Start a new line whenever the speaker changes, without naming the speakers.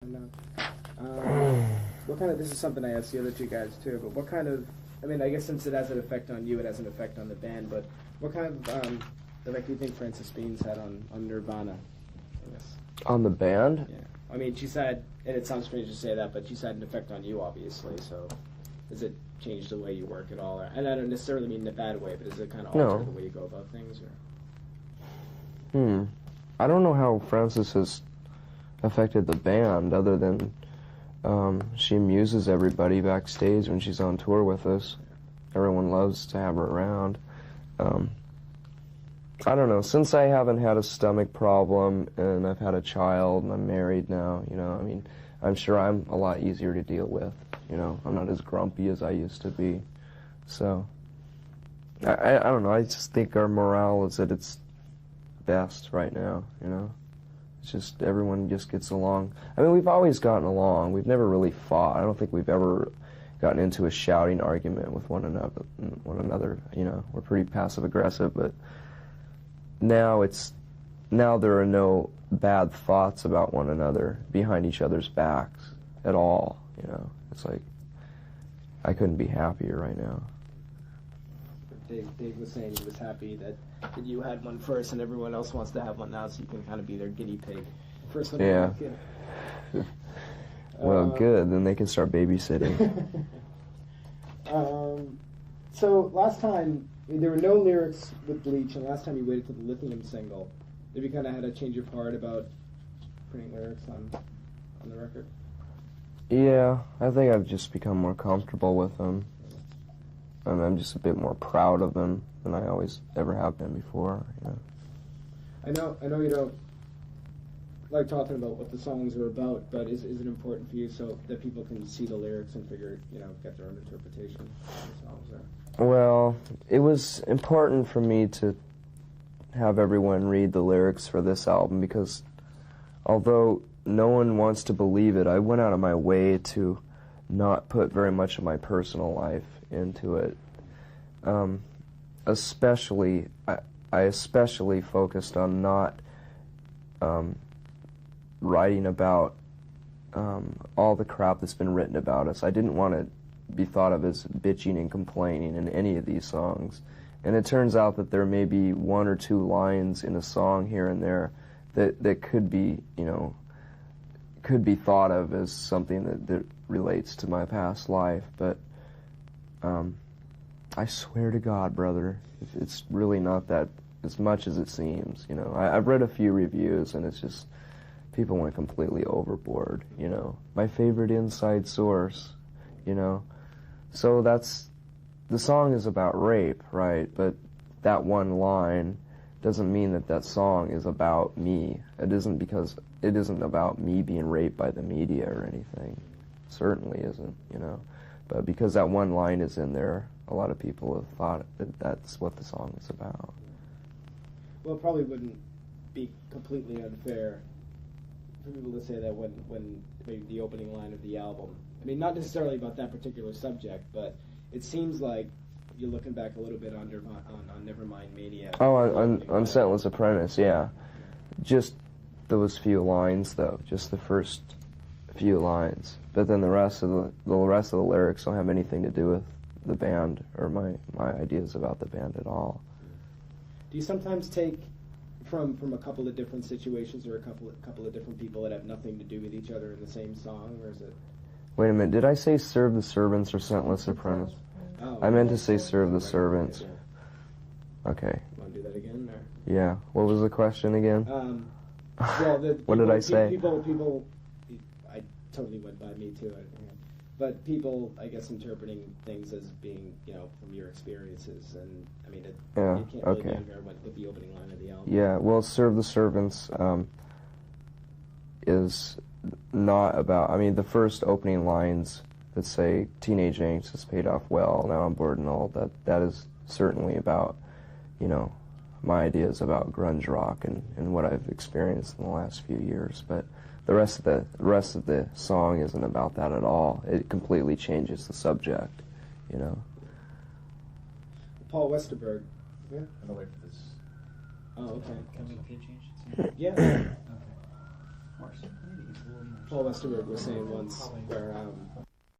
What kind of, this is something I asked the other two guys too, but what kind of, I mean, I guess since it has an effect on you, it has an effect on the band, but what kind of effect do you think Frances Beans had on Nirvana, I guess?
On the band?
Yeah. I mean, she said, and it sounds strange to say that, but she's had an effect on you, obviously, so does it change the way you work at all? And I don't necessarily mean in a bad way, but does it kind of alter the way you go about things? Or?
I don't know how Frances has affected the band, other than she amuses everybody backstage when she's on tour with us. Everyone loves to have her around. I don't know, since I haven't had a stomach problem and I've had a child and I'm married now, you know, I mean, I'm sure I'm a lot easier to deal with, you know. I'm not as grumpy as I used to be. So, I don't know, I just think our morale is at its best right now, you know. It's just, everyone just gets along. I mean, we've always gotten along. We've never really fought. I don't think we've ever gotten into a shouting argument with one another, you know. We're pretty passive-aggressive, but now there are no bad thoughts about one another behind each other's backs at all, you know. It's like, I couldn't be happier right now.
Dave was saying he was happy that you had one first and everyone else wants to have one now, so you can kind of be their guinea pig. First one.
Yeah. Well, good. Then they can start babysitting.
So last time, there were no lyrics with Bleach, and last time you waited for the Lithium single. Have you kind of had to change your part about putting lyrics on the record?
Yeah, I think I've just become more comfortable with them. And I'm just a bit more proud of them than I always ever have been before. You know?
I know you don't like talking about what the songs are about, but is it important for you so that people can see the lyrics and figure, you know, get their own interpretation of the songs? Or?
Well, it was important for me to have everyone read the lyrics for this album because although no one wants to believe it, I went out of my way to not put very much of my personal life into it. I especially focused on not writing about all the crap that's been written about us. I didn't want to be thought of as bitching and complaining in any of these songs. And it turns out that there may be one or two lines in a song here and there that could be, you know, could be thought of as something that relates to my past life, but I swear to God, brother, it's really not that as much as it seems, you know. I've read a few reviews, and it's just, people went completely overboard, you know. My favorite inside source, you know. So the song is about rape, right? But that one line doesn't mean that song is about me. It isn't about me being raped by the media or anything. It certainly isn't, you know. But because that one line is in there, a lot of people have thought that that's what the song is about.
Well, it probably wouldn't be completely unfair for people to say that when maybe the opening line of the album, I mean, not necessarily about that particular subject, but it seems like you're looking back a little bit on Nevermind Mania.
Oh, on Scentless Apprentice, yeah. Just those few lines, though, just the first few lines. But then the rest of the lyrics don't have anything to do with the band or my ideas about the band at all.
Do you sometimes take from a couple of different situations or a couple of different people that have nothing to do with each other in the same song, or is it?
Wait a minute, did I say Serve the Servants or Scentless Apprentice?
Oh,
I meant to say Serve the Servants.
You
Okay.
want to do that again? Or?
Yeah. What was the question again?
Well,
what did I say?
People, I totally went by me too. But people, I guess, interpreting things as being, you know, from your experiences, and I mean, it can't really be unfair with the opening line of the album.
Yeah. Well, Serve the Servants is not about. I mean, the first opening lines that say "Teenage angst has paid off well. Now I'm bored and old." That is certainly about, you know, my ideas about grunge rock and what I've experienced in the last few years. But the rest of the song isn't about that at all. It completely changes the subject, you know.
Paul Westerberg. Yeah.
I'm gonna wait for this.
Oh, okay.
Can we key change it?
Yeah.
Okay. Morse.
Paul Westerberg was saying once, where